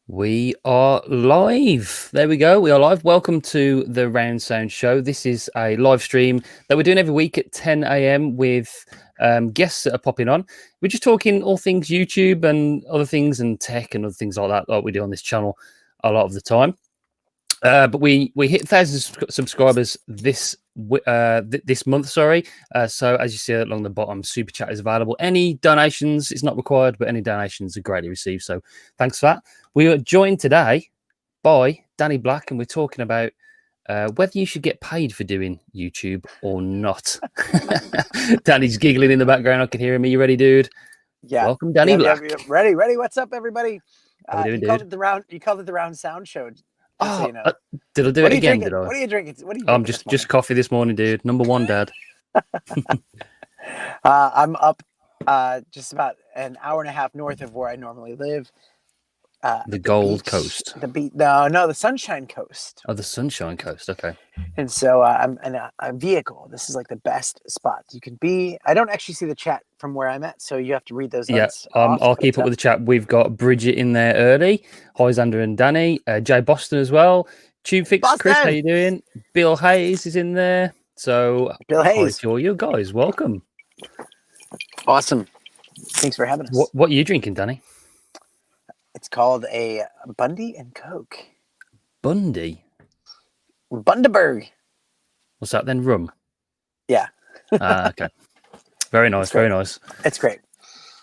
We are live. There we go. We are live. Welcome to the Round Sound Show. This is a live stream that we're doing every week at 10 a.m. with guests that are popping on. We're just talking all things YouTube and other things and tech and other things like that, like we do on this channel a lot of the time. But we hit 1,000 subscribers this month. Sorry. So as you see along the bottom, super chat is available. Any donations, it's not required, but any donations are greatly received. So thanks for that. We are joined today by Danny Black, and we're talking about whether you should get paid for doing YouTube or not. Danny's giggling in the background. I can hear him. Are you ready, dude? Yeah. Welcome, Danny Black. Ready. What's up, everybody? How we doing, you called it the round. You called it the Round Sound Show. Oh, so you know. Did I do it again? Did I? What are you drinking? I'm just coffee this morning, dude. Number one, Dad. I'm up just about an hour and a half north of where I normally live. The Gold Coast. The Sunshine Coast. Oh, the Sunshine Coast. Okay. And so I'm in a vehicle. This is like the best spot you can be. I don't actually see the chat from where I'm at, so you have to read those. Yeah, I'll keep up with the chat. We've got Bridget in there early. Hi, Xander and Danny. Jay Boston as well. TubeFix, Boston! Chris, how you doing? Bill Hayes is in there. So, Bill Hayes, to all you guys, welcome. Awesome. Thanks for having us. What are you drinking, Danny? It's called a Bundy and Coke. Bundy? Bundaberg. What's that then? Rum? Yeah. Okay. Very nice. Very nice. It's great.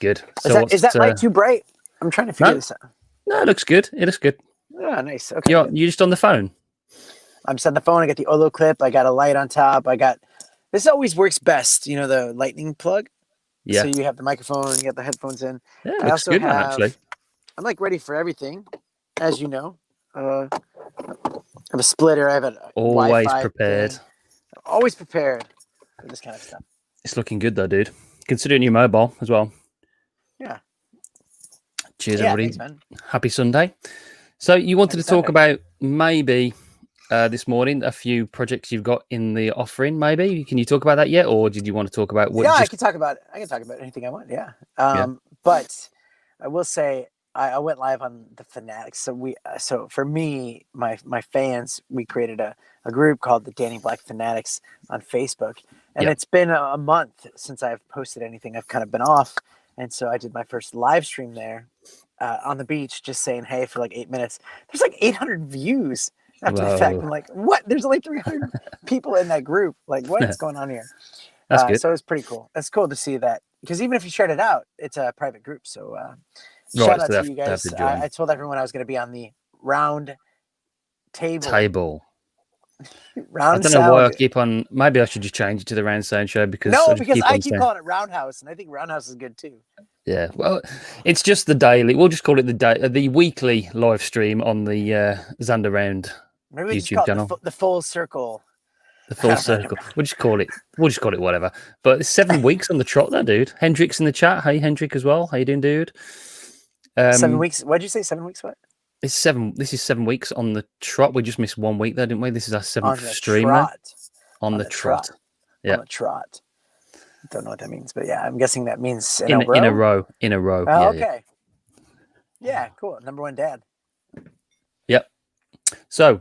Good. So is that light too bright? I'm trying to figure this out. No, it looks good. It looks good. Oh, nice. Okay. You're just on the phone? I'm just on the phone. I got the Olo clip. I got a light on top. This always works best. You know, the lightning plug? Yeah. So you have the microphone, you got the headphones in. Yeah, it looks good, actually. I'm like ready for everything, as you know. I have a splitter. I have an always Wi-Fi prepared. thing. Always prepared for this kind of stuff. It's looking good though, dude. Considering your mobile as well. Yeah. Cheers, everybody. Thanks, man. Happy Sunday. So you wanted to talk about maybe this morning a few projects you've got in the offering. Maybe can you talk about that yet, or did you want to talk about what? Yeah, I can talk about anything I want. Yeah. But I will say I went live on the Fanatics. So for me, my fans, we created a group called the Danny Black Fanatics on Facebook, and it's been a month since I've posted anything. I've kind of been off, and so I did my first live stream there on the beach, just saying hey for like 8 minutes. There's like 800 views after the fact. I'm like, what? There's only 300 people in that group. Like, what's going on here? That's good. So it's pretty cool. It's cool to see that, because even if you shared it out, it's a private group. So shout out to you guys. I told everyone I was going to be on the round table. I don't know why I keep on. Maybe I should just change it to the Round Sound Show because I keep calling it Roundhouse, and I think Roundhouse is good too. Yeah, well, it's just the daily. We'll just call it the weekly live stream on the Xander Round YouTube channel. The full circle. The full circle. We'll just call it whatever. But it's 7 weeks on the trot, there, dude. Hendrick's in the chat. Hey, Hendrick as well. How you doing, dude? 7 weeks. What did you say? 7 weeks? What? It's 7. This is 7 weeks on the trot. We just missed 1 week there, didn't we? This is our 7th stream on the trot. Yeah. On the trot. Don't know what that means, but yeah, I'm guessing that means in a row. Oh, yeah, okay. Yeah, cool. Number one dad. Yep. So,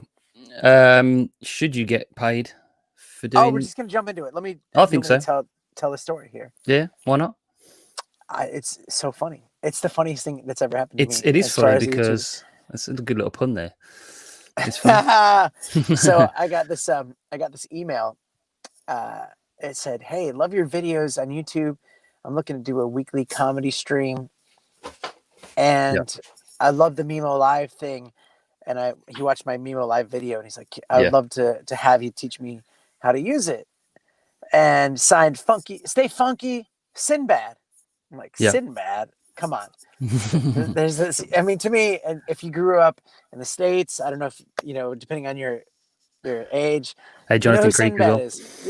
should you get paid for doing? Oh, we're just gonna jump into it. Let me. I think so. Tell the story here. Yeah, why not? It's so funny. It's the funniest thing that's ever happened to me. It is funny because that's a good little pun there. It's funny. So I got this email. It said, "Hey, love your videos on YouTube. I'm looking to do a weekly comedy stream, and I love the Mimo Live thing." And he watched my Mimo Live video, and he's like, "I would love to have you teach me how to use it." And signed Stay Funky, Sinbad. I'm like, Sinbad? Come on. There's this. I mean, to me, and if you grew up in the States, I don't know if depending on your age. Hey, Jonathan Creek You know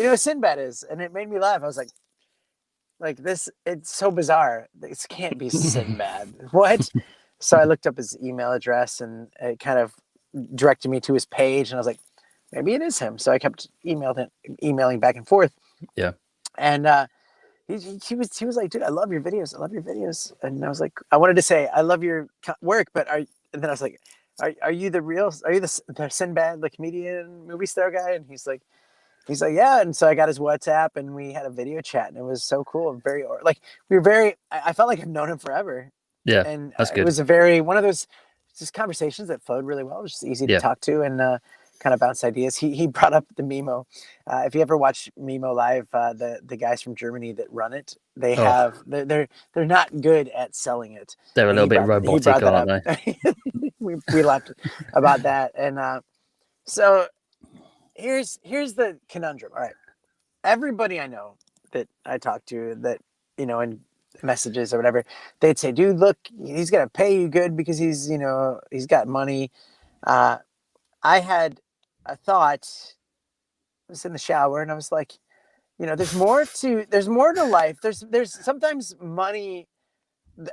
who Sinbad is, and it made me laugh. I was like this. It's so bizarre. This can't be Sinbad. What? So I looked up his email address, and it kind of directed me to his page, and I was like, maybe it is him. So I kept emailing back and forth. Yeah. And he was like, dude, I love your videos. And I was like, I wanted to say I love your work, but and then I was like, are you the real? Are you the Sinbad, the comedian, movie star guy? And he's like, yeah. And so I got his WhatsApp, and we had a video chat, and it was so cool. And very like we were very. I felt like I've known him forever, Yeah, and that's it good. was a very one of those just conversations that flowed really well. It was just easy to Yeah. talk to and kind of bounce ideas. He brought up the Mimo. If you ever watch Mimo live, the guys from Germany that run it, they Oh. have they're not good at selling it. They're a And little bit robotic, he brought that aren't up. they? we laughed about that, and so here's the conundrum. All right, everybody I know that I talk to that in messages or whatever, they'd say, dude, look, he's gonna pay you good because he's got money. I had a thought. I was in the shower and I was like, there's more to life. There's sometimes money,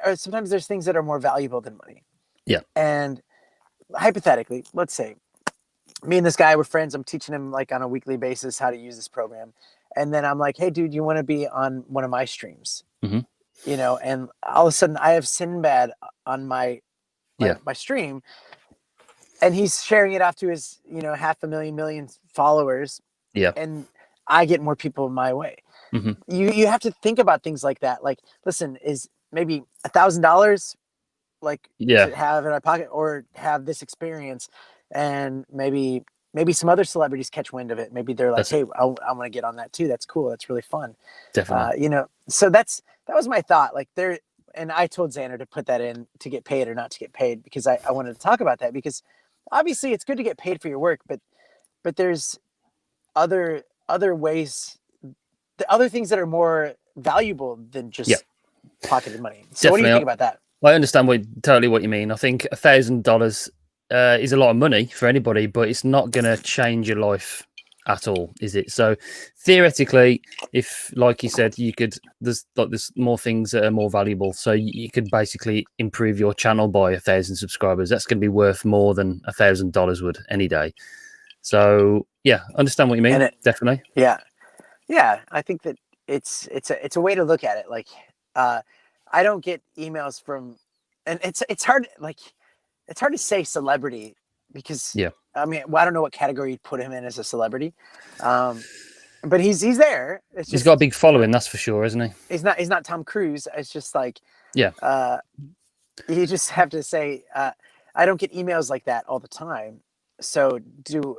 or sometimes there's things that are more valuable than money. Yeah. And hypothetically, let's say me and this guy were friends. I'm teaching him like on a weekly basis how to use this program. And then I'm like, hey, dude, you want to be on one of my streams? Mm-hmm. And all of a sudden I have Sinbad on my stream, and he's sharing it off to his, 500,000 million followers. Yeah. And I get more people my way. Mm-hmm. You have to think about things like that. Like, listen, is maybe $1,000 to have in my pocket, or have this experience, and maybe some other celebrities catch wind of it. Maybe they're like, hey, I want to get on that too. That's cool. That's really fun. Definitely. So that was my thought. Like and I told Xander to put that in to get paid or not to get paid, because I wanted to talk about that, because obviously it's good to get paid for your work, but there's other ways, the other things that are more valuable than just pocketed money. So What do you think about that? I understand totally what you mean. I think $1,000 is a lot of money for anybody, but it's not going to change your life at all, is it? So theoretically, if, like you said, there's more things that are more valuable. So you could basically improve your channel by 1,000 subscribers. That's going to be worth more than $1,000 would any day. So yeah, understand what you mean. Definitely. Yeah. I think that it's a way to look at it. Like, I don't get emails from, and it's hard. Like, it's hard to say celebrity, because I mean, I don't know what category you'd put him in as a celebrity, but he's there. He's got a big following, that's for sure, isn't he? He's not Tom Cruise. It's just like, you just have to say, I don't get emails like that all the time. So do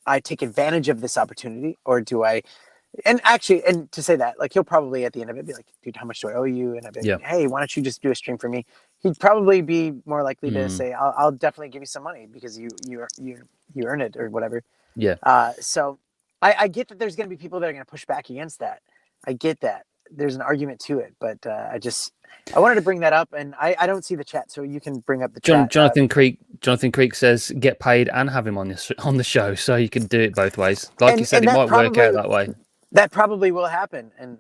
I take advantage of this opportunity, or do I? And to say that, like, he'll probably at the end of it be like, dude, how much do I owe you? And I'd be like, hey, why don't you just do a stream for me? He'd probably be more likely to say, I'll definitely give you some money because you earn it or whatever. Yeah. So I get that there's going to be people that are going to push back against that. I get that. There's an argument to it, but I wanted to bring that up, and I don't see the chat, so you can bring up the chat. Jonathan Creek says get paid and have him on the show, so you can do it both ways. Like you said, it might work out that way. That probably will happen, and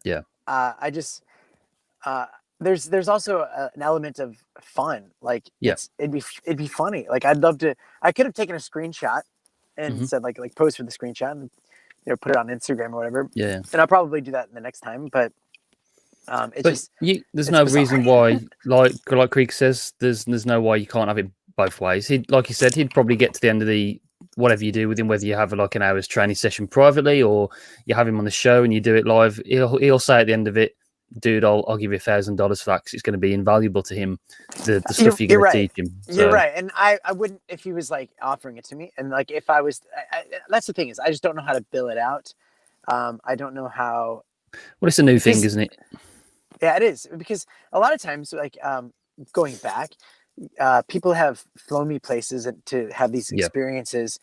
there's also an element of fun. Like, it'd be funny. Like, I'd love to. I could have taken a screenshot and said like post for the screenshot and put it on Instagram or whatever. Yeah, and I'll probably do that the next time, but. There's no reason why, like Creek says, there's no why you can't have it both ways. Like you said, he'd probably get to the end of the whatever you do with him, whether you have like an hour's training session privately or you have him on the show and you do it live. He'll say at the end of it, dude, I'll give you $1,000 for that because it's going to be invaluable to him. The stuff you're going to teach him. So. You're right, and I wouldn't if he was like offering it to me, and like if I was. That's the thing is, I just don't know how to bill it out. I don't know how. Well, it's a new thing, isn't it? Yeah, it is, because a lot of times, like going back, people have flown me places to have these experiences,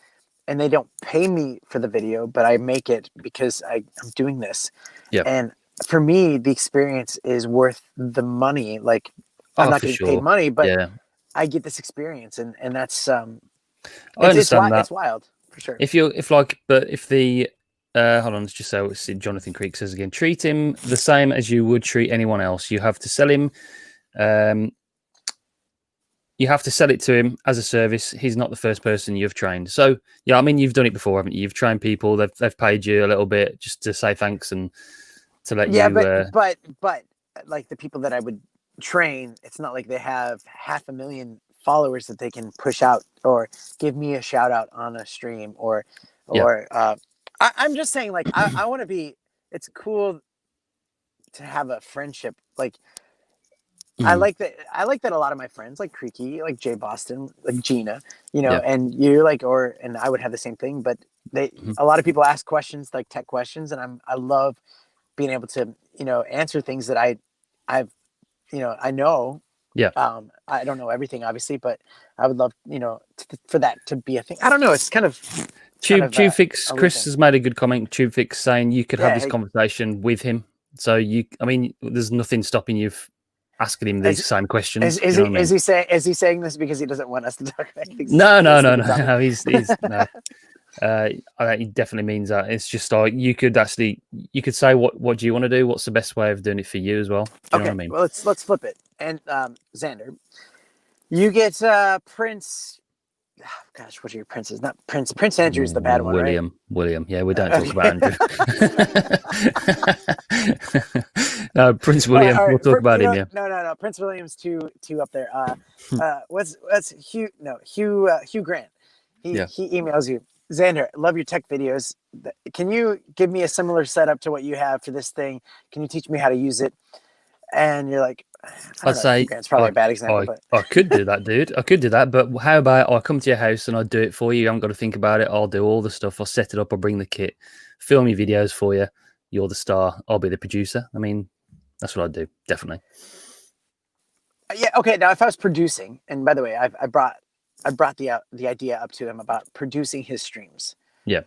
and they don't pay me for the video, but I make it because I'm doing this. Yeah. And for me, the experience is worth the money. Like, I'm not getting paid money, but I get this experience, and that's I understand that. It's wild for sure. If the hold on, let's just say what Jonathan Creek says again. Treat him the same as you would treat anyone else. You have to sell him. You have to sell it to him as a service. He's not the first person you've trained. So yeah, I mean, you've done it before, haven't you? You've trained people. They've paid you a little bit just to say thanks and to let you. Yeah, but like the people that I would train, it's not like they have 500,000 followers that they can push out or give me a shout out on a stream I'm just saying, like, I want to be, it's cool to have a friendship. Like, I like that a lot of my friends, like Creaky, like Jay Boston, like Gina, and you, like, and I would have the same thing, but a lot of people ask questions, like tech questions, and I love being able to, answer things that I know. Yeah. I don't know everything, obviously, but I would love, for that to be a thing. I don't know. It's kind of TubeFix. Chris has made a good comment. TubeFix saying you could have this conversation with him. So there's nothing stopping you asking him these same questions. Is he saying this because he doesn't want us to talk about things? No. He's no. He definitely means that. It's just like you could say what do you want to do? What's the best way of doing it for you as well? Do you know what I mean? Well, let's flip it. And Xander, you get Prince. Oh, gosh, what are your princes? Not Prince. Prince Andrew is the bad one, William. right? William. Yeah, we don't talk about Andrew. No, Prince William. All right. We'll talk about him. Yeah. No. Prince William's two up there. What's Hugh? No, Hugh Grant. He emails you. Xander, love your tech videos. Can you give me a similar setup to what you have for this thing? Can you teach me how to use it? And you're like, I'd say it's probably a bad example, but I could do that, dude. I could do that, but how about I come to your house and I do it for you? You haven't got to think about it. I'll do all the stuff. I'll set it up. I'll bring the kit, film your videos for you. You're the star. I'll be the producer. I mean, that's what I'd do, definitely. Yeah. Okay. Now, if I was producing, and by the way, I brought the idea up to him about producing his streams. Yeah.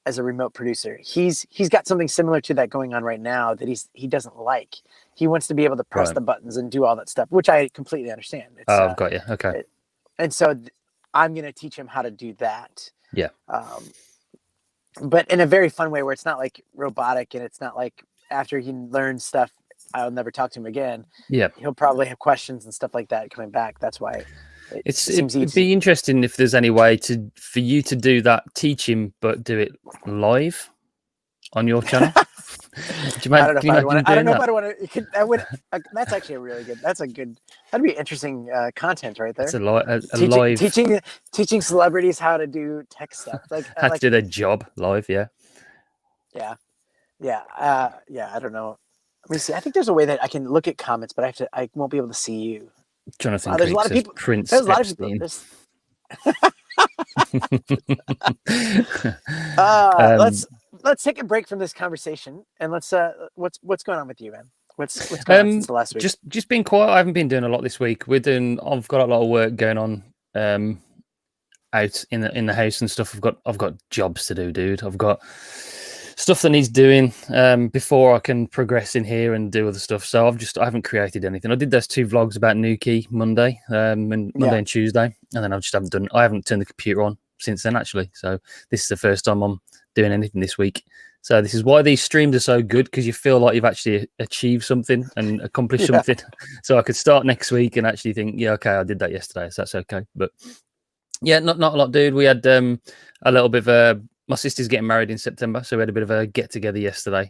As a remote producer, he's got something similar to that going on right now that he doesn't like. He wants to be able to press the buttons and do all that stuff, which I completely understand. I've got you. Okay. And so I'm going to teach him how to do that. Yeah. But in a very fun way where it's not like robotic, and it's not like after he learns stuff, I'll never talk to him again. Yeah. He'll probably have questions and stuff like that coming back. That's why. It'd be interesting if there's any way for you to do that, teach him, but do it live on your channel. I don't know if I want to. That's actually a really good. That'd be interesting content right there. It's live teaching celebrities how to do tech stuff, like how to do their job live. Yeah. I don't know. Let me see. I think there's a way that I can look at comments, but I won't be able to see you. Jonathan, there's a lot of people. Prince there's a lot Epstein. of people. Let's take a break from this conversation and let's what's going on with you, man? What's going on since the last week? Just been quiet. I haven't been doing a lot this week. I've got a lot of work going on out in the house and stuff. I've got jobs to do, dude. I've got stuff that needs doing before I can progress in here and do other stuff. So I haven't created anything. I did those 2 vlogs about Nuki Monday, and Tuesday, and then I haven't turned the computer on since then, actually. So this is the first time I'm doing anything this week. So this is why these streams are so good, because you feel like you've actually achieved something and accomplished something. So I could start next week and actually think, yeah, okay, I did that yesterday, so that's okay. But yeah, not a lot, dude. We had a little bit of my sister's getting married in September, so we had a bit of a get together yesterday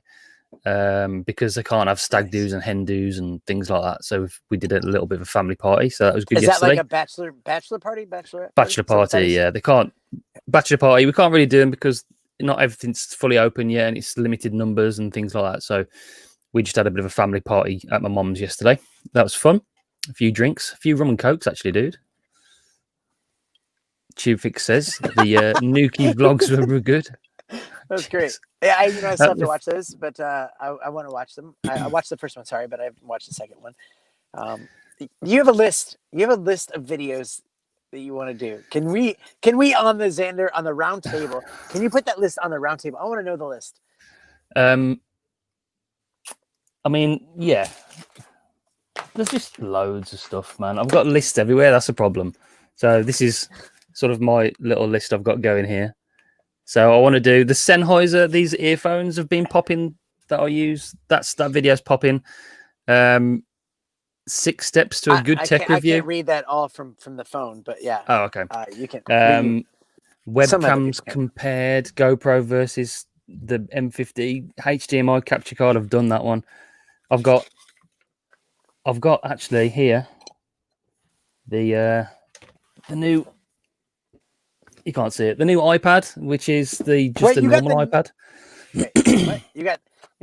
because they can't have stag do's and hen do's and things like that. So we did a little bit of a family party, so that was good. Is yesterday. That like a bachelor party? Bachelor party, yeah. They can't bachelor party. We can't really do them because not everything's fully open yet, and it's limited numbers and things like that. So we just had a bit of a family party at my mum's yesterday. That was fun. A few drinks, a few rum and cokes, actually, dude. TubeFix says the Nuki vlogs were good. That's great. Yeah, I still have to watch those, but I want to watch them. I watched the first one, sorry, but I haven't watched the second one. You have a list. You have a list of videos that you want to do. Can we on the Xander on the round table? Can you put that list on the round table? I want to know the list. I mean, yeah. There's just loads of stuff, man. I've got lists everywhere. That's the problem. So this is sort of my little list I've got going here. So I want to do the Sennheiser. These earphones have been popping that I use. That video's popping. 6 steps to a good tech review. I can't read that all from the phone, but yeah. Oh, okay. You can. Webcams compared, GoPro versus the M50 HDMI capture card. I've done that one. I've got actually here the the new. You can't see it. The new iPad, which is the Wait, you got normal the- iPad. Wait, what? You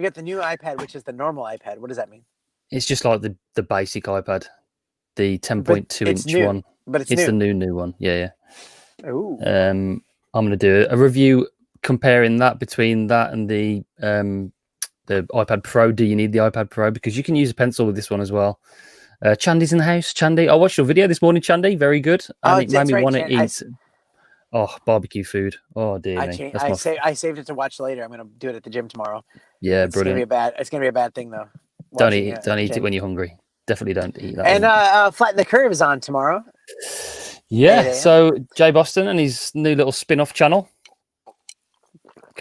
got the new iPad, which is the normal iPad. What does that mean? It's just like the basic iPad, the 10.2 But it's inch new. one. But it's It's the new. new one. Yeah, yeah. Ooh. I'm going to do a review comparing that between that and the iPad Pro. Do you need the iPad Pro? Because you can use a pencil with this one as well. Chandy's in the house. Chandy, I watched your video this morning, Chandy. Very good. And it made me want to eat barbecue food. Oh, dear me. I saved it to watch later. I'm going to do it at the gym tomorrow. Yeah, it's brilliant. It's going to be a bad thing, though. Don't eat it when you're hungry. Definitely don't eat that. And Flatten the Curve is on tomorrow. Yeah, so Jay Boston and his new little spin-off channel.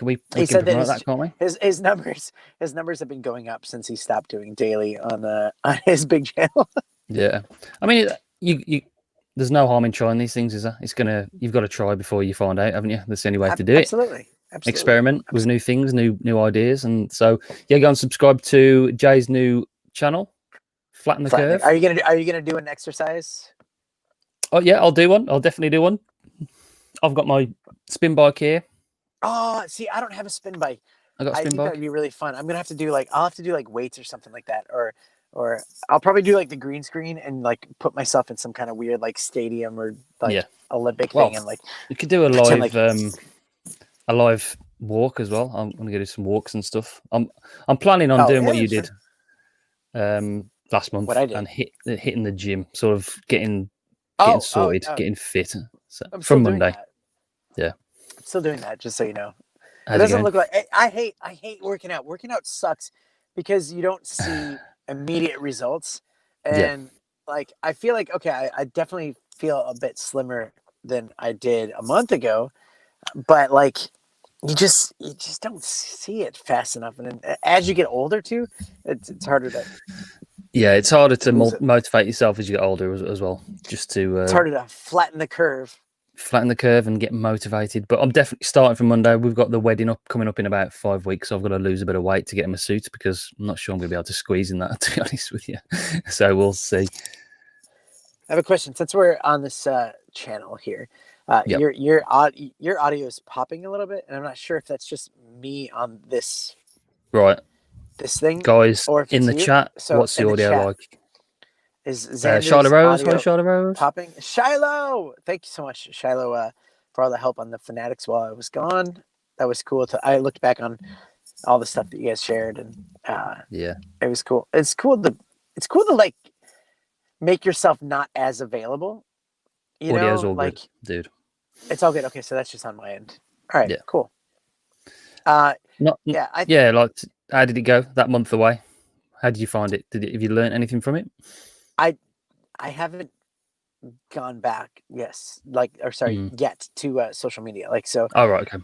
We can promote that, can't we? His numbers have been going up since he stopped doing daily on his big channel. Yeah, I mean, you there's no harm in trying these things, is there? You've got to try before you find out, haven't you? That's the only way to do it. Absolutely. Experiment with new things, new ideas, and so yeah, go and subscribe to Jay's new channel, Flatten the Curve. Are you gonna do an exercise? Oh yeah, I'll do one. I'll definitely do one. I've got my spin bike here. Oh, see, I don't have a spin bike. I think that'd be really fun. I'm gonna have to do I'll have to do weights or something like that, or I'll probably do the green screen and put myself in some kind of weird stadium or Olympic thing, and you could do a live walk as well. I'm gonna go do some walks and stuff. I'm planning on doing what you did last month. What I did. And hitting the gym, sort of getting sorted, getting fit. So, from Monday. Yeah. I'm still doing that, just so you know. It doesn't look like I hate working out. Working out sucks because you don't see immediate results. And I feel okay, I definitely feel a bit slimmer than I did a month ago, but you just don't see it fast enough. And then, as you get older too, it's harder to. Yeah, it's harder to motivate yourself as you get older as well. Just to it's harder to flatten the curve. Flatten the curve and get motivated. But I'm definitely starting from Monday. We've got the wedding coming up in about 5 weeks, so I've got to lose a bit of weight to get in my suit because I'm not sure I'm going to be able to squeeze in that, to be honest with you. So we'll see. I have a question. Since we're on this channel here, your audio is popping a little bit, and I'm not sure if that's just me on this thing, guys, or if in the chat. So what's the audio like? Is Xander's Shiloh Rose? audio Hi, Shiloh Rose. Popping? Shiloh, thank you so much, Shiloh, for all the help on the Fanatics while I was gone. That was cool. I looked back on all the stuff that you guys shared, and it was cool. It's cool to make yourself not as available. Audio's all good, dude. It's all good. Okay, so that's just on my end. All right, cool. How did it go that month away? How did you find it? Have you learned anything from it? I haven't gone back. Yes, yet to social media. Oh right, okay.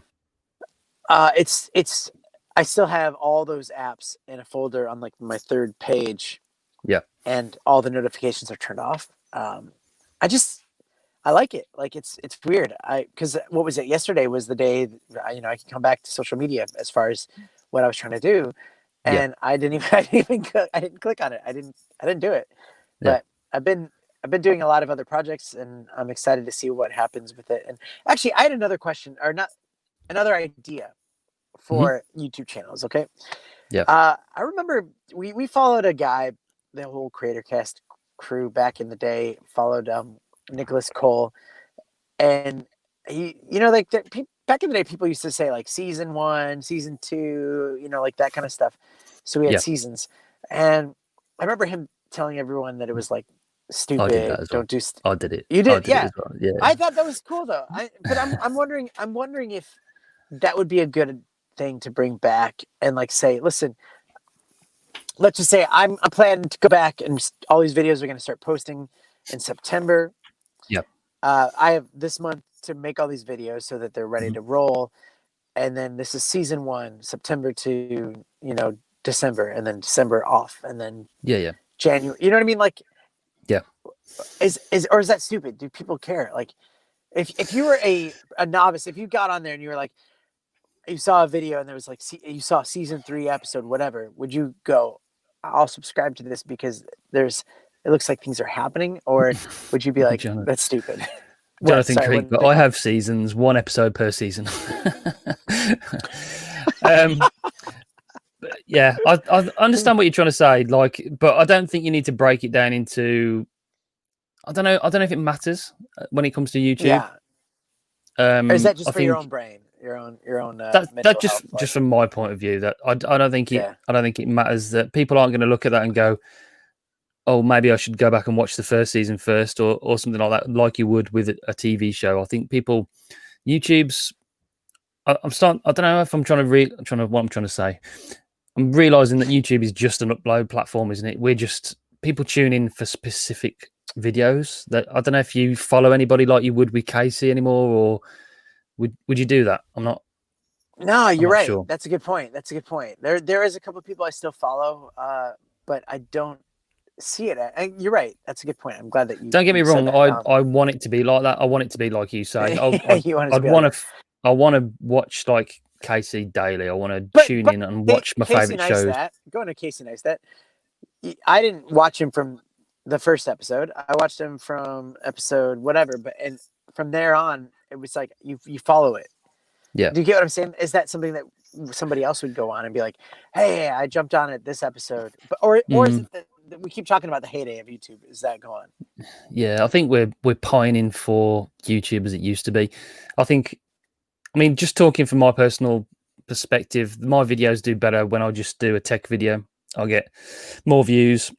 It's. I still have all those apps in a folder on my third page. Yeah. And all the notifications are turned off. I like it. It's weird. Because what was it? Yesterday was the day I can come back to social media as far as what I was trying to do, and I didn't click on it. I didn't do it. But I've been doing a lot of other projects, and I'm excited to see what happens with it. And actually, I had another question, or not another idea for YouTube channels. Okay. Yeah. I remember we followed a guy, the whole CreatorCast crew back in the day, followed Nicholas Cole, and he, back in the day, people used to say season 1, season 2, that kind of stuff. So we had seasons, and I remember him telling everyone that it was stupid. I did that as well. Don't do. I did it. You did, it as well. Yeah. I thought that was cool though. But I'm wondering if that would be a good thing to bring back and say, listen, let's just say I'm planning to go back and all these videos are going to start posting in September. Yep. I have this month to make all these videos so that they're ready to roll. And then this is season 1, September to, December, and then December off. And then January, you know what I mean? Is that stupid? Do people care? If you were a novice, if you got on there and you were you saw a video and there was you saw season 3 episode, whatever, would you go, I'll subscribe to this because it looks like things are happening? Or would you be that's stupid? What? Jonathan Sorry, Creek, what did but they I call it? have seasons, one episode per season. um, but yeah, I understand what you're trying to say, like, but I don't think you need to break it down into. I don't know. I don't know if it matters when it comes to YouTube. Yeah. Or is that I just for your think own brain, your own that mental health? just Like, from my point of view, that I don't think yeah. it matters that people aren't going to look at that and go, oh, maybe I should go back and watch the first season first, or something like that, like you would with a TV show. I think people YouTube's. I'm starting. I don't know if I'm trying to what I'm trying to say. I'm realizing that YouTube is just an upload platform, isn't it? We're just people tune in for specific videos. That I don't know if you follow anybody like you would with Casey anymore, or would you do that? No, I'm you're not right. sure. That's a good point. That's a good point. There is a couple of people I still follow, but I don't see it. And you're right. That's a good point. I'm glad that Don't get me you said wrong. that. I want it to be like that. I want it to be like you say. You want it to I'd be like want that. to. I want to watch like Casey daily. I want to tune But in and watch my Casey favorite shows. Neistat, going to Casey Neistat. I didn't watch him from the first episode. I watched him from episode whatever, but and from there on, it was like you follow it. Yeah. Do you get what I'm saying? Is that something that somebody else would go on and be like, "Hey, I jumped on it this episode," but or is Mm, it that we keep talking about the heyday of YouTube? Is that going? yeah. I think we're pining for YouTube as it used to be. I think. I mean, just talking from my personal perspective, my videos do better when I just do a tech video. I'll get more views.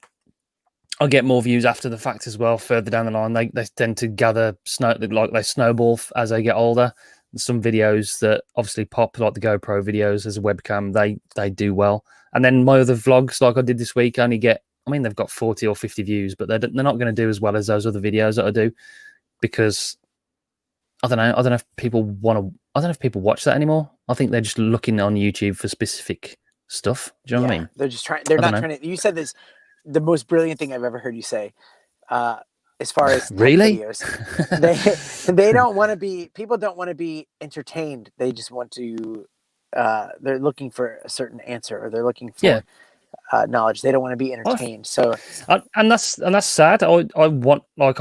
I'll get more views after the fact as well. Further down the line, they tend to gather like they snowball as they get older. Some videos that obviously pop, like the GoPro videos as a webcam, they do well. And then my other vlogs, like I did this week, only get. I mean, they've got 40 or 50 views, but they're not going to do as well as those other videos that I do because I don't know. I don't know if people want to. I don't know if people watch that anymore. I think they're just looking on YouTube for specific stuff. Do you know what I mean? They're just trying. They're I don't not know. trying to. You said this, the most brilliant thing I've ever heard you say. As far as tech Really? videos, they don't want to be. People don't want to be entertained. They just want to. They're looking for a certain answer, or they're looking Yeah. for knowledge. They don't want to be entertained. So And that's sad. I want like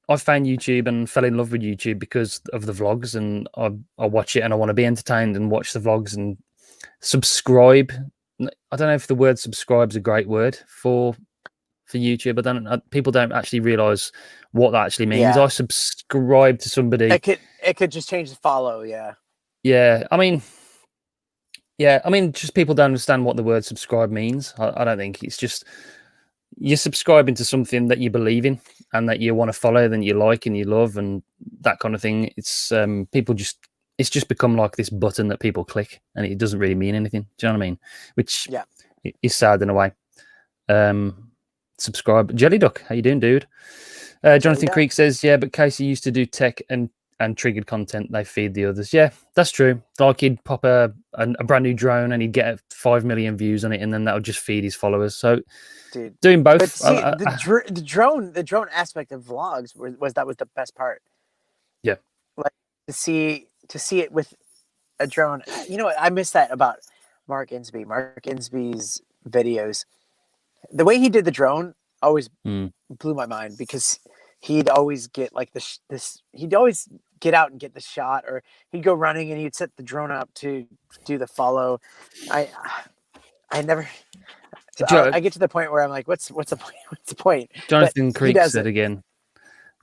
I found YouTube and fell in love with YouTube because of the vlogs, and I watch it and I want to be entertained and watch the vlogs and subscribe. I don't know if the word subscribe is a great word for YouTube. People don't actually realize what that actually means. yeah, I subscribe to somebody. it could just change the follow. Yeah. Yeah, I mean, just people don't understand what the word subscribe means. I don't think it's just you're subscribing to something that you believe in and that you want to follow, then you like and you love and that kind of thing. It's it's just become like this button that people click and it doesn't really mean anything. Do you know what I mean? Which Yeah. is sad in a way. Subscribe. Jelly Duck, how you doing, dude? Jonathan Creek says, yeah, but Casey used to do tech and triggered content. They feed the others. Yeah, that's true. Like he'd pop a brand new drone and he'd get 5 million views on it, and then that would just feed his followers. So, Dude, doing both. but see, the drone aspect of vlogs was the best part. Yeah, like to see it with a drone. You know what? I miss that about Mark Insby. Mark Insby's videos, the way he did the drone always blew my mind because he'd always get like he'd always get out and get the shot, or he'd go running and he'd set the drone up to do the follow. I never. I get to the point where I'm like, what's the point? What's the point? Jonathan Creek said again.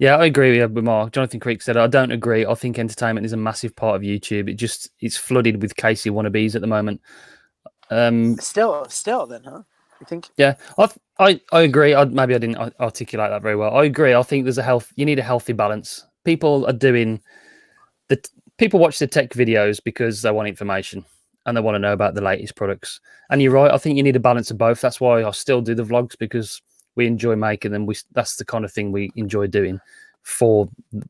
Yeah, I agree with Mark. Jonathan Creek said, I don't agree. I think entertainment is a massive part of YouTube. It's flooded with Casey wannabes at the moment. Still then, huh? You think? Yeah, I agree. Maybe I didn't articulate that very well. I agree. I think you need a healthy balance. People are doing people watch the tech videos because they want information and they want to know about the latest products. And you're right. I think you need a balance of both. That's why I still do the vlogs, because we enjoy making them. That's the kind of thing we enjoy doing for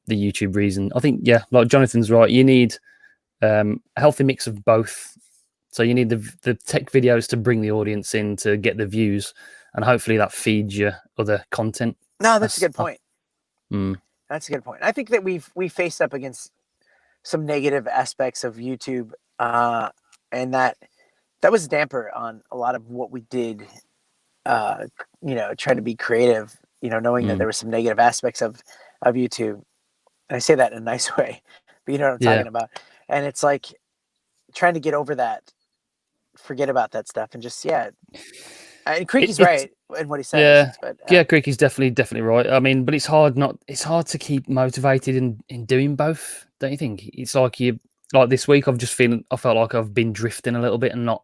the YouTube reason. I think, yeah, like Jonathan's right. You need a healthy mix of both. So you need the tech videos to bring the audience in to get the views, and hopefully that feeds you other content. No, that's a good point. Mm. That's a good point. I think that we faced up against some negative aspects of YouTube, and that was a damper on a lot of what we did. Try to be creative. Knowing that there were some negative aspects of YouTube. And I say that in a nice way, but you know what I'm Yeah. talking about. And it's like trying to get over that, forget about that stuff, and just And Creaky's It's right in what he says, yeah. but Yeah, Creaky's definitely right. I mean, but it's hard to keep motivated in doing both, don't you think? It's like like this week I felt like I've been drifting a little bit and not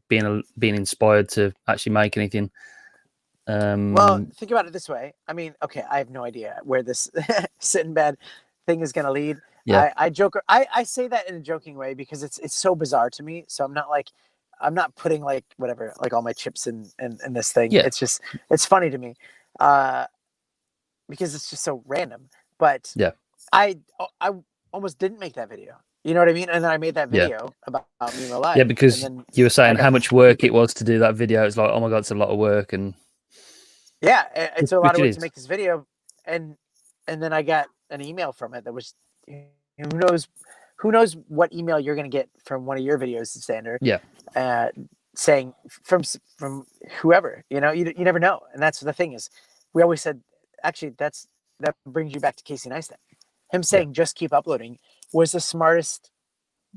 being inspired to actually make anything. well, think about it this way. I mean, okay, I have no idea where this sit in bed thing is going to lead. Yeah. I joke. I say that in a joking way because it's so bizarre to me. So I'm not putting like whatever like all my chips in this thing. Yeah. It's funny to me, uh, because it's just so random. But Yeah. I almost didn't make that video. You know what I mean? And then I made that Yeah. video about me in real life. Yeah, and because then you were I saying got how much work it was to do that video. It's like, oh my god, it's a lot of work, and yeah, it's a lot which of it work to is. make this video, and then I got an email from it that was who knows what email you're going to get from one of your videos, Sander, Yeah. saying from whoever, you know, you never know. And that's the thing is, we always said, actually, that brings you back to Casey Neistat. Him saying, just keep uploading was the smartest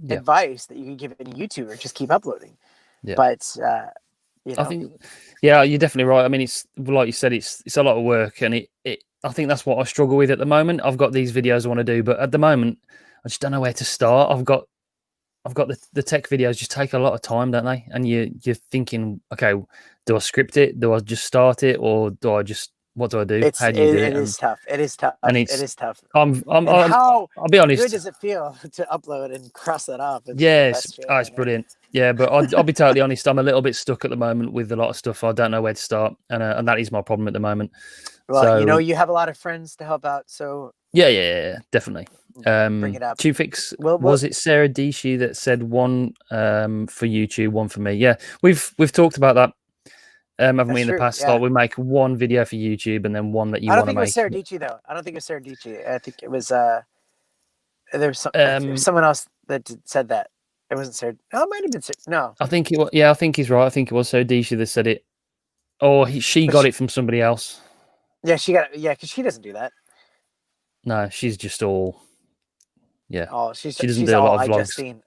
Yeah. advice that you could give any YouTuber, just keep uploading. Yeah. But, I think, yeah, you're definitely right. I mean, it's like you said, it's a lot of work, and I think that's what I struggle with at the moment. I've got these videos I want to do, but at the moment, I just don't know where to start. I've got the tech videos just take a lot of time, don't they? And you're thinking, okay, do I script it? Do I just start it, or what do I do? How do you do it? It is tough. It is tough. And It is tough. I'm How I'll be honest. good does it feel to upload and cross that off? It's Yeah, the best feeling, it's brilliant. Yeah, but I'll be totally honest. I'm a little bit stuck at the moment with a lot of stuff. I don't know where to start, and that is my problem at the moment. Well, So, you have a lot of friends to help out, so yeah, definitely. bring it up. Tufix, Well, was it Sarah Dishi that said one for YouTube, one for me? Yeah, we've talked about that, haven't we, in the past? Yeah. Like we make one video for YouTube and then one that you I don't want to think it was make. Sarah Dici though. I don't think it was Sarah Dici. I think it was there was someone else that said that. It wasn't Sarah. No, it might have been Sarah. No. I think it was. Yeah, I think he's right. I think it was Sarah Dishi that said it, or she got it from somebody else. Yeah, she got it. Yeah, because she doesn't do that. No, she's just all. Yeah. Oh, she doesn't do a lot of vlogs. Justine.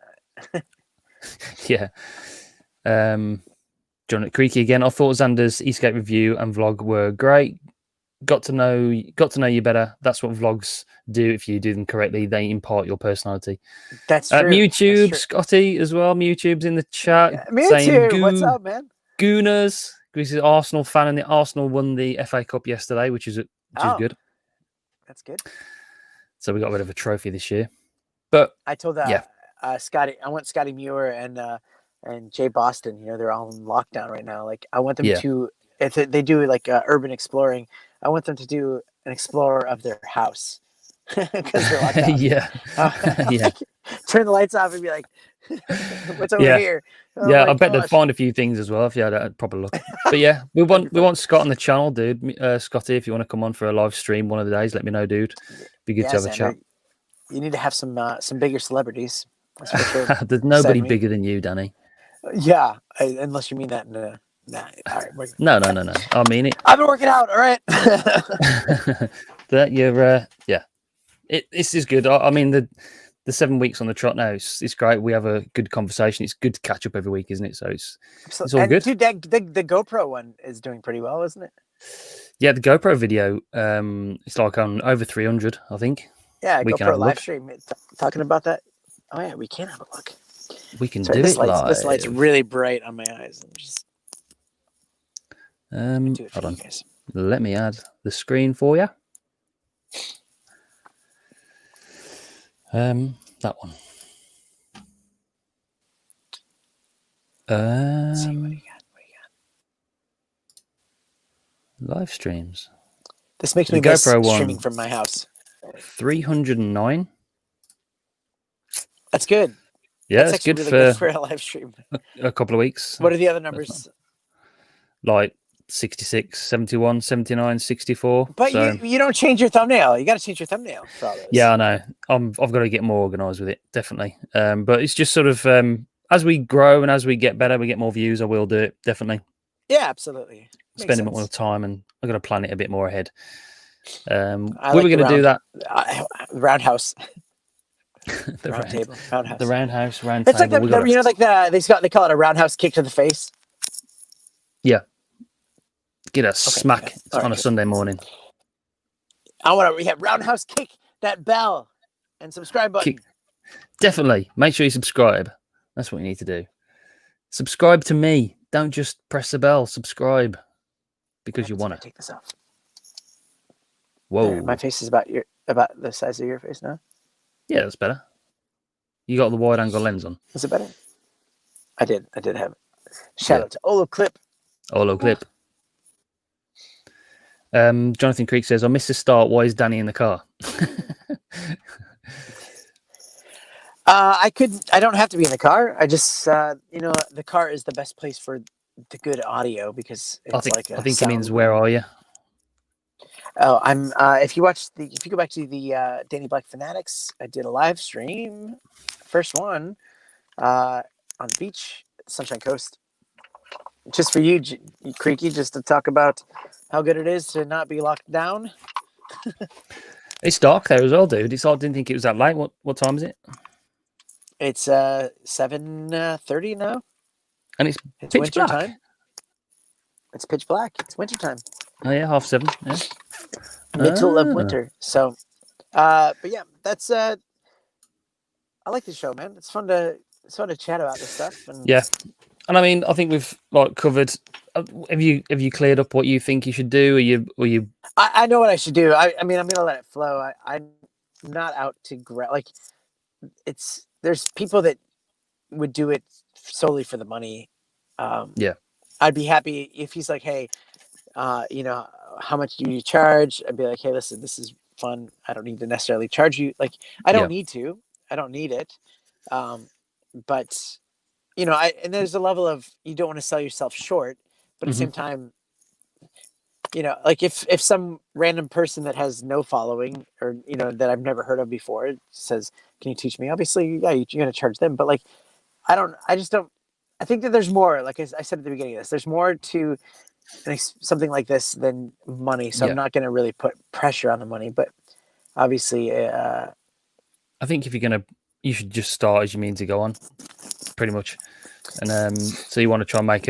Yeah. John Creaky again. I thought Xander's Eastgate review and vlog were great. Got to know you better. That's what vlogs do. If you do them correctly, they impart your personality. That's true. Mewtube, That's true. Scotty as well. Mewtube's in the chat. Yeah, Mewtube, what's up, man? Gooners. He's an Arsenal fan, and the Arsenal won the FA Cup yesterday, which is good. That's good. So we got rid of a trophy this year. But I told Scotty, I want Scotty Muir and Jay Boston. You know, they're all in lockdown right now. Like, I want them to, if they do like urban exploring, I want them to do an explorer of their house because they're locked out. Yeah. Like, turn the lights off and be like, "What's over here?" Oh yeah, I bet they'd find a few things as well if you had a proper look. But yeah, we want Scott on the channel, dude. Scotty, if you want to come on for a live stream one of the days, let me know, dude. Be good to have a chat. You need to have some bigger celebrities. That's for sure. There's nobody bigger than you, Danny. Yeah, unless you mean that in a... Nah, all right. No. I mean it. I've been working out. All right. That you're, yeah. This is good. I mean the 7 weeks on the trot now. It's great. We have a good conversation. It's good to catch up every week, isn't it? So it's all good. Dude, the GoPro one is doing pretty well, isn't it? Yeah, the GoPro video. It's like on over 300, I think. Yeah, we GoPro live stream. Talking about that. Oh yeah, we can have a look. We can do it live. This light's really bright on my eyes. Hold on. Let me add the screen for you. That one. Let's see what you got. Live streams. This makes me miss streaming from my house. 309. That's good. Yeah, that's good, really good for a live stream. A couple of weeks. What are the other numbers? Like 66, 71, 79, 64. But you don't change your thumbnail. You got to change your thumbnail for all those. Yeah, I know. I've got to get more organized with it, definitely. But it's just sort of as we grow and as we get better, we get more views. I will do it, definitely. Yeah, absolutely. Spend a bit more time, and I've got to plan it a bit more ahead. I We like were the going to do that. roundhouse, The round table, roundhouse. the roundhouse, round It's like table. We got you know, like they call it a roundhouse kick to the face. yeah. Get a Okay, smack yeah. All on right, a good. Sunday morning. I want to roundhouse kick that bell and subscribe button. Definitely make sure you subscribe. That's what you need to do. Subscribe to me. Don't just press the bell. Subscribe because you want to. Take this off. Whoa. There, my face is about the size of your face now. Yeah, that's better. You got the wide angle lens on. Is it better? I did have it. Shout out to Olo Clip. Olo Clip. Jonathan Creek says, I missed the start. Why is Danny in the car? I don't have to be in the car. I just, the car is the best place for the good audio because it's I think he means, where are you? Oh, I'm. If you go back to the Danny Black Fanatics, I did a live stream, first one, on the beach, Sunshine Coast, just for you, Creaky, just to talk about how good it is to not be locked down. It's dark there as well, dude. I didn't think it was that late. What time is it? It's 7:30 now, and it's pitch winter black. time. It's pitch black. It's winter time. Oh yeah, 7:30. Yeah. Middle of winter. So, but yeah, that's. I like the show, man. It's fun to chat about this stuff. And yeah, and I mean, I think we've covered. Have you cleared up what you think you should do? Or you? I know what I should do. I mean, I'm gonna let it flow. I'm not out to there's people that would do it solely for the money. Yeah, I'd be happy if he's like, hey, how much do you charge? I'd be like, hey, listen, this is fun. I don't need to necessarily charge you. Like, I don't need to. I don't need it. But and there's a level of, you don't want to sell yourself short, but at the same time, like if some random person that has no following or, that I've never heard of before says, can you teach me? Obviously, yeah, you're going to charge them. But like, I think that there's more, like I said at the beginning of this, there's more to something like this than money. So I'm not going to really put pressure on the money, but obviously, I think if you should just start as you mean to go on, pretty much. And so you want to try and make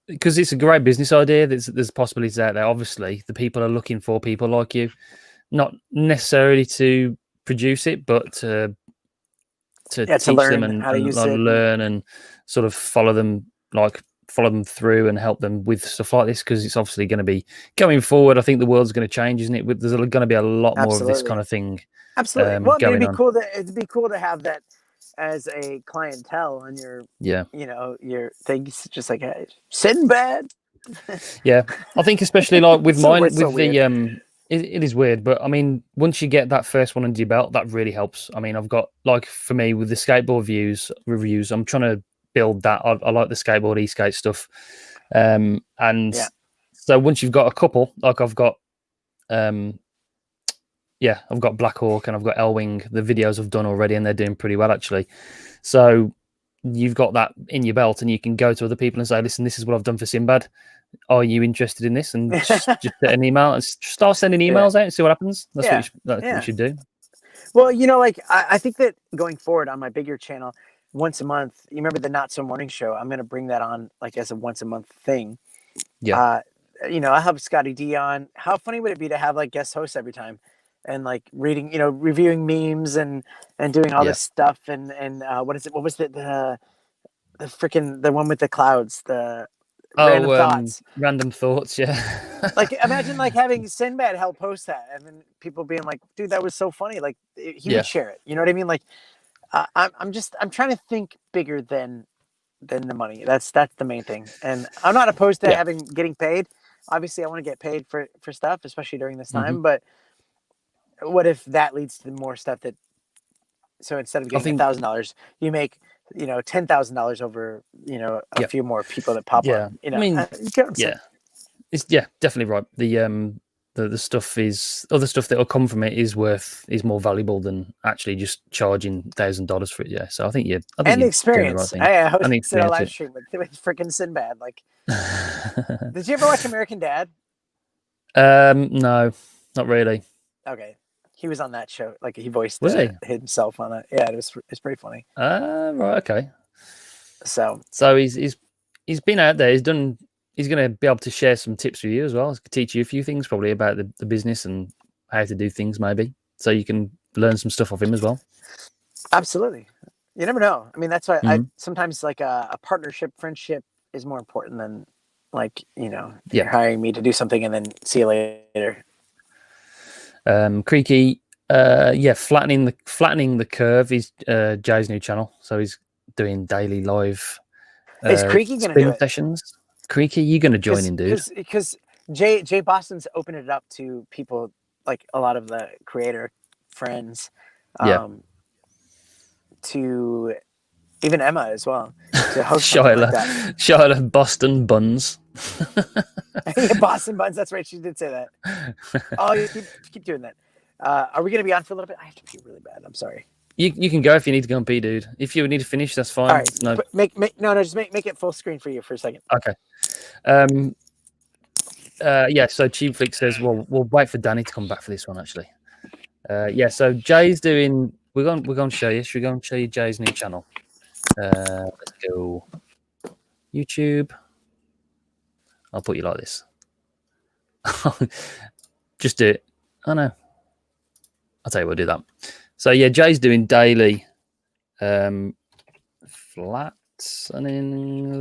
because it's a great business idea. There's possibilities out there. Obviously, the people are looking for people like you, not necessarily to produce it, but to teach learn them and how to use it. Learn and sort of follow them through and help them with stuff like this, because it's obviously going to be going forward. I think the world's going to change, isn't it? There's going to be a lot more of this kind of thing. Absolutely. Well, it'd be cool to have that as a clientele on your your things, just like Sinbad. Yeah, I think especially like with mine, with so the it is weird, but I mean, once you get that first one under your belt, that really helps. I mean, I've got, like, for me with the skateboard reviews, I'm trying to build that. I like the skateboard e-skate stuff, and so once you've got a couple, like I've got I've got Black Hawk and I've got L-Wing, the videos I've done already, and they're doing pretty well, actually. So you've got that in your belt, and you can go to other people and say, listen, this is what I've done for Sinbad. Are you interested in this? And just get an email and start sending emails out and see what happens. That's what you should do. Well, like, I think that going forward on my bigger channel, once a month, you remember the Not So Morning Show? I'm going to bring that on, like, as a once a month thing. Yeah. I'll have Scotty D on. How funny would it be to have, like, guest hosts every time? And like reading, reviewing memes and doing all this stuff. And what is it? What was the freaking, the one with the clouds, the random thoughts? Random thoughts. Yeah. Like, imagine like having Sinbad help post that, and then people being like, dude, that was so funny. Like, he would share it. You know what I mean? Like, I'm trying to think bigger than the money. That's the main thing. And I'm not opposed to getting paid. Obviously I want to get paid for stuff, especially during this time, but what if that leads to more stuff so instead of getting $1,000, you make, $10,000 over, a few more people that pop up, I mean, it's definitely right. The stuff other stuff that will come from it is more valuable than actually just charging $1,000 for it. Yeah. So I think and the experience. I hosted a live stream with freaking Sinbad. Like, did you ever watch American Dad? No. Not really. Okay, he was on that show. Like he voiced Was he? himself on it. Yeah, it's pretty funny. Right. Okay. So So he's been out there. He's going to be able to share some tips with you as well. Teach you a few things probably about the business and how to do things maybe, so you can learn some stuff off him as well. absolutely, you never know. I mean, that's why I Mhm. sometimes like a partnership, friendship is more important than like Yeah. you're hiring me to do something and then see you later. Creaky, yeah, flattening the curve is Jay's new channel. So he's doing daily live Is Creaky gonna do spin it? sessions. Creaky, you gonna join in, dude? Because Jay Boston's opened it up to people like a lot of the creator friends, Yeah. to even Emma as well to host something like that. Shyla Boston Buns. Yeah, Boston Buns. That's right. She did say that. Oh, you keep doing that. Are we gonna be on for a little bit? I have to pee really bad. I'm sorry. You can go if you need to go and pee, dude. If you need to finish, that's fine. All right. No. Just make it full screen for you for a second. Okay. Yeah. So Cheap Flick says, "Well, we'll wait for Danny to come back for this one." Actually. Yeah. So Jay's doing. We're going to show you. Should we go and show you Jay's new channel? Let's go. YouTube. I'll put you like this. Just do it. Oh no. I'll tell you we'll do that. So yeah, Jay's doing daily flattening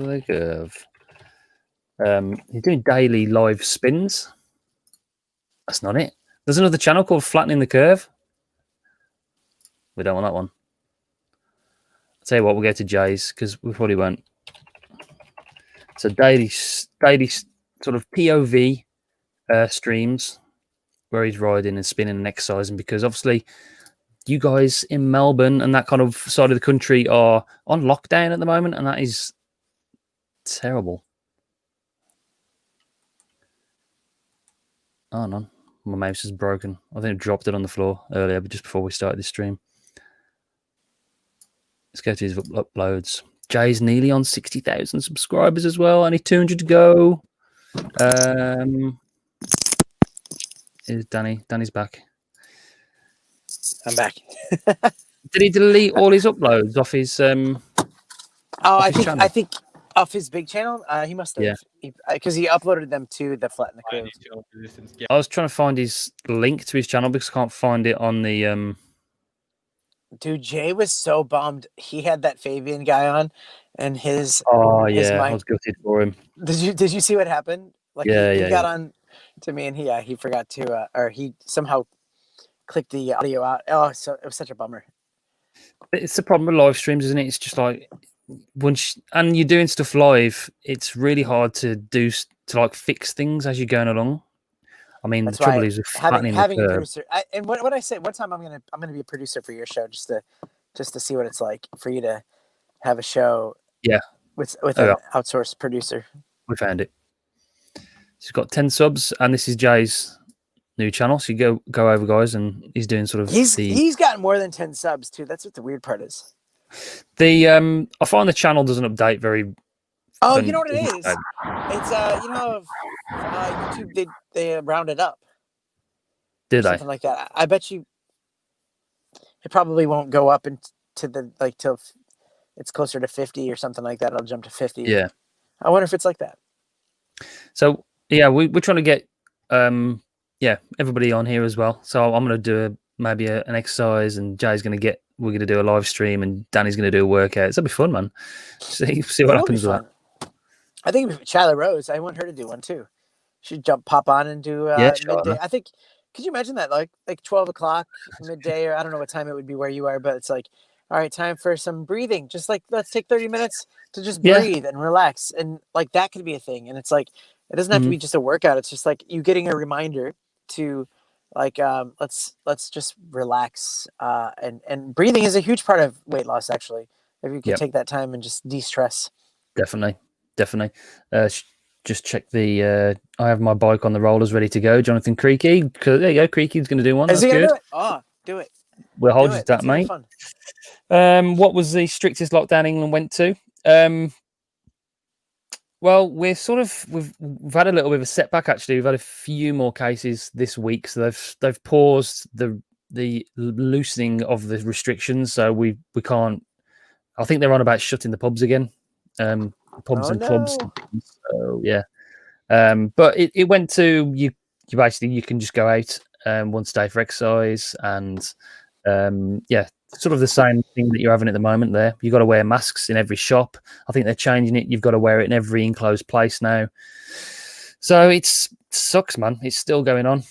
the curve. He's doing daily live spins. That's not it. There's another channel called Flattening the Curve. We don't want that one. I'll tell you what, we'll go to Jay's because we probably won't. So daily sort of POV streams where he's riding and spinning and exercising, because obviously you guys in Melbourne and that kind of side of the country are on lockdown at the moment, and that is terrible. Oh no, my mouse is broken. I think I dropped it on the floor earlier, but just before we started this stream. Let's go to his uploads. Jay's nearly on 60,000 subscribers as well. Only 200 to go. Is Danny? Danny's back. I'm back. Did he delete all his uploads off his? I think off his big channel. He must have. Yeah. Because he uploaded them to the Flatten the Curve. I was trying to find his link to his channel because I can't find it on the. Dude, Jay was so bummed. He had that Fabian guy on, and his. Oh his yeah, mic. I was gutted for him. Did you see what happened? Like he got on to me, and he forgot to, or he somehow clicked the audio out. Oh, so it was such a bummer. It's the problem with live streams, isn't it? It's just like and you're doing stuff live, it's really hard to like fix things as you're going along. I mean, That's the trouble is with having a producer. And what I said one time, I'm gonna be a producer for your show just to see what it's like for you to have a show. Yeah, with an outsourced producer. We found it. He's got 10 subs, and this is Jay's new channel. So you go over, guys, and he's doing sort of. He's got more than 10 subs too. That's what the weird part is. I find the channel doesn't update very. Oh, you know what it is? It's YouTube they round it up. Did they? Something like that. I bet you it probably won't go up into the till it's closer to 50 or something like that. It'll jump to 50. Yeah. I wonder if it's like that. So yeah, we're trying to get everybody on here as well. So I'm gonna do maybe an exercise, and Jay's we're gonna do a live stream, and Danny's gonna do a workout. It'll be fun, man. See what happens with that. I think Shyla Rose, I want her to do one too. She'd pop on and do midday. I think. Could you imagine that? Like 12 o'clock midday, or I don't know what time it would be where you are, but it's like, all right, time for some breathing. Just like, let's take 30 minutes to just breathe and relax. And like, that could be a thing. And it's like, it doesn't have to be just a workout. It's just like you getting a reminder to like, let's just relax. And breathing is a huge part of weight loss, actually. If you could take that time and just de-stress. Definitely. Just check the. I have my bike on the rollers ready to go. Jonathan Creaky. There you go. Creaky's going to do one. That's good. Do it? Oh, do it. We'll hold you to that, mate. What was the strictest lockdown England went to? Well, we've had a little bit of a setback actually. We've had a few more cases this week, so they've paused the loosening of the restrictions. So we can't. I think they're on about shutting the pubs again, pubs Oh and clubs. no. So yeah, but it went to you. You basically you can just go out once a day for exercise, and yeah, sort of the same thing that you're having at the moment. There, you got to wear masks in every shop. I think they're changing it. You've got to wear it in every enclosed place now. So it sucks, man. It's still going on.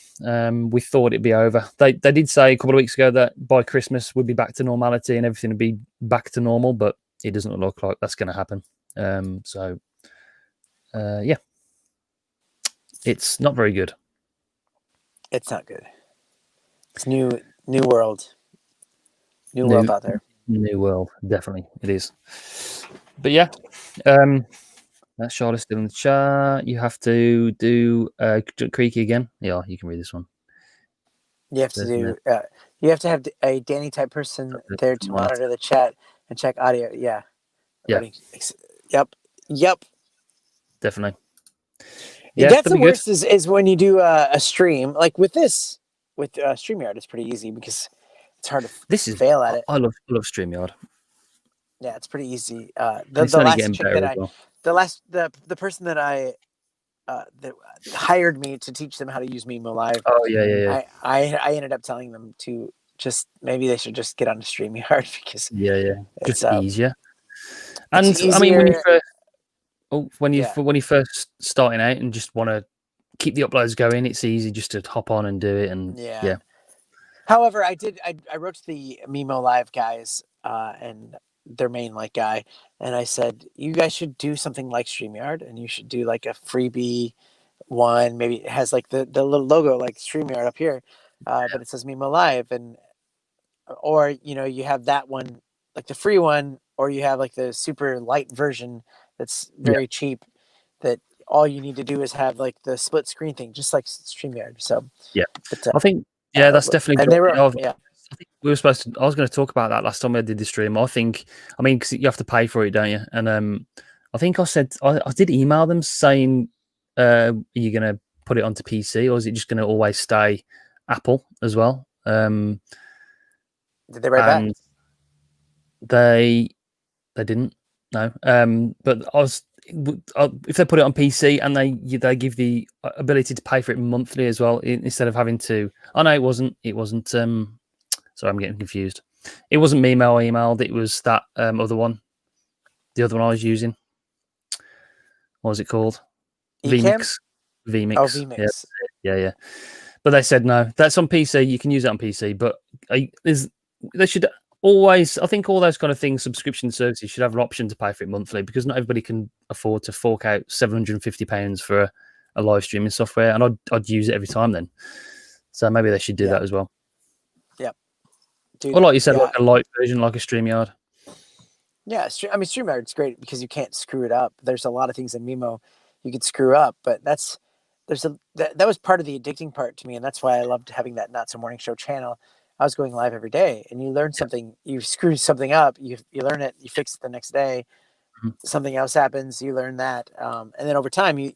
We thought it'd be over. They did say a couple of weeks ago that by Christmas we'd be back to normality and everything would be back to normal, but it doesn't look like that's going to happen. Yeah, it's not very good. It's not good. It's new world. New world out there. New world, definitely it is. But yeah, that's Charlotte still in the chat. You have to do Creaky again. Yeah, you can read this one. You have to do. You have to have a Danny type person there to monitor the chat and check audio. Yeah. Yeah. Yep. Definitely. Yeah, that's the worst is when you do a stream like with this with StreamYard. It's pretty easy because it's hard to fail at it. I love StreamYard. Yeah, it's pretty easy. The person that I that hired me to teach them how to use Mimo Live. Oh yeah. I ended up telling them to just maybe they should just get on StreamYard because it's easier. And I mean when you first starting out and just want to keep the uploads going, it's easy just to hop on and do it. And yeah. However, I wrote to the Mimo Live guys and their main guy, and I said, you guys should do something like StreamYard, and you should do like a freebie one. Maybe it has like the little logo like StreamYard up here, but it says Mimo Live, and or you have that one like the free one, or you have like the super light version that's very cheap. That all you need to do is have like the split screen thing, just like StreamYard. So I think that's definitely. And they were I think we were supposed to. I was going to talk about that last time I did the stream. I mean, because you have to pay for it, don't you? And I think I said I did email them saying, "Are you going to put it onto PC, or is it just going to always stay Apple as well?" Did they write back? They didn't. No. But if they put it on PC and they give the ability to pay for it monthly as well, instead of having to. Oh no, it wasn't. Sorry, I'm getting confused. It wasn't Mimo I emailed. It was that other one. The other one I was using. What was it called? vMix. vMix. Oh, vMix. Yeah. But they said no. That's on PC. You can use it on PC. But they should always. I think all those kind of things, subscription services, should have an option to pay for it monthly because not everybody can afford to fork out £750 for a live streaming software, and I'd use it every time then. So maybe they should do that as well. Or like you said, like a light version, like a StreamYard. Yeah, I mean, StreamYard's great because you can't screw it up. There's a lot of things in Mimo you could screw up, but that was part of the addicting part to me, and that's why I loved having that Not So Morning Show channel. I was going live every day, and you learn something. You screw something up, you learn it, you fix it the next day. Something else happens, you learn that, and then over time, you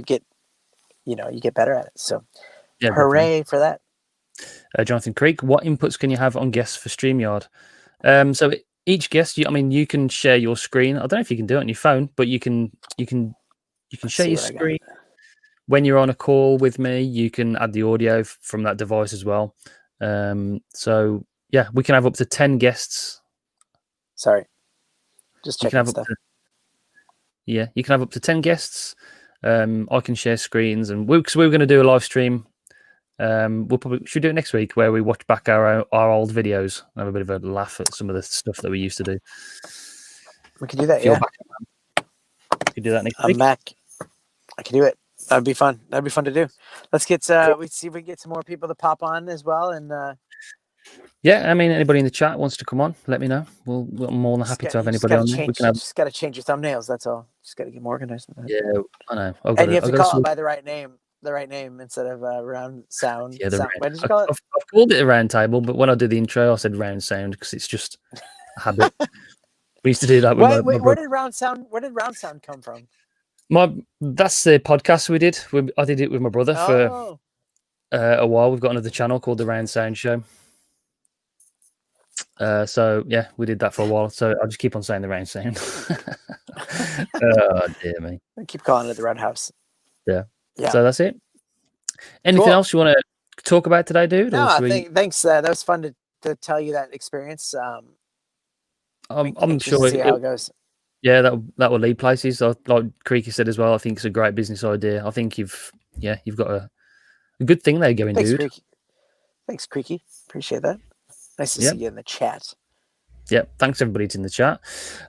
get, you get better at it. So, hooray for that. Jonathan Creek, what inputs can you have on guests for StreamYard? So each guest, you can share your screen. I don't know if you can do it on your phone, but you can share your screen when you're on a call with me. You can add the audio from that device as well. So yeah, we can have up to 10 guests. Sorry, just checking stuff. You can have up to 10 guests. I can share screens, and because we were going to do a live stream. Should do it next week where we watch back our old videos and have a bit of a laugh at some of the stuff that we used to do. We can do that. Yeah, we could do that next week. I'm back. I can do it. That'd be fun. That'd be fun to do. Let's get we see if we can get some more people to pop on as well. And yeah, I mean, anybody in the chat wants to come on, let me know. I'm more than happy to have anybody on there. Just got to change your thumbnails. That's all. Just got to get more organized. Yeah, I know. And you have to call it by the right name. The right name instead of round sound. Yeah, what did you call it? I've called it a round table, but when I did the intro, I said round sound because it's just a habit. We used to do that. Where did round sound come from? That's the podcast we did. I did it with my brother for Oh, a while. We've got another channel called the Round Sound Show. So yeah, we did that for a while. So I'll just keep on saying the Round Sound. Oh dear me. I keep calling it the Roundhouse. Yeah. Yeah. So that's it. Anything Cool. else you want to talk about today, dude? No, Or I should we? think thanks. That was fun to tell you that experience. I'm Anxious sure. to see how it goes. Yeah, that will lead places. Like Creaky said as well. I think it's a great business idea. I think you've got a good thing there going, Thanks, dude. Creaky. Thanks, Creaky. Appreciate that. Nice to Yeah. see you in the chat. Yeah, thanks everybody that's in the chat.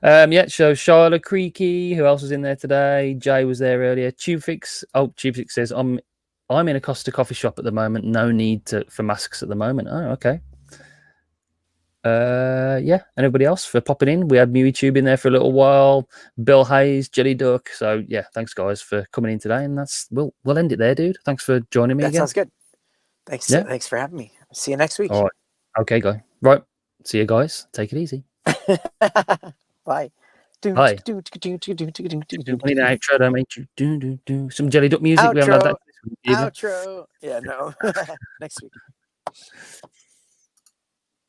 Yeah, so Charlotte, Creaky, who else was in there today? Jay was there earlier. Tubefix. Oh, Tubefix says I'm in a Costa coffee shop at the moment. No need for masks at the moment. Oh, okay. Yeah, anybody else for popping in? We had MewTube in there for a little while. Bill Hayes, Jelly Duck. So yeah, thanks guys for coming in today, and we'll end it there, dude. Thanks for joining me That again. sounds good. Thanks. Yeah. Thanks for having me. See you next week. All right. Okay, guy. Right. See you guys. Take it easy. Bye. Bye. I need an outro, don't make some Jelly Duck music. We haven't had that this week either. Outro. Yeah, no. Next week.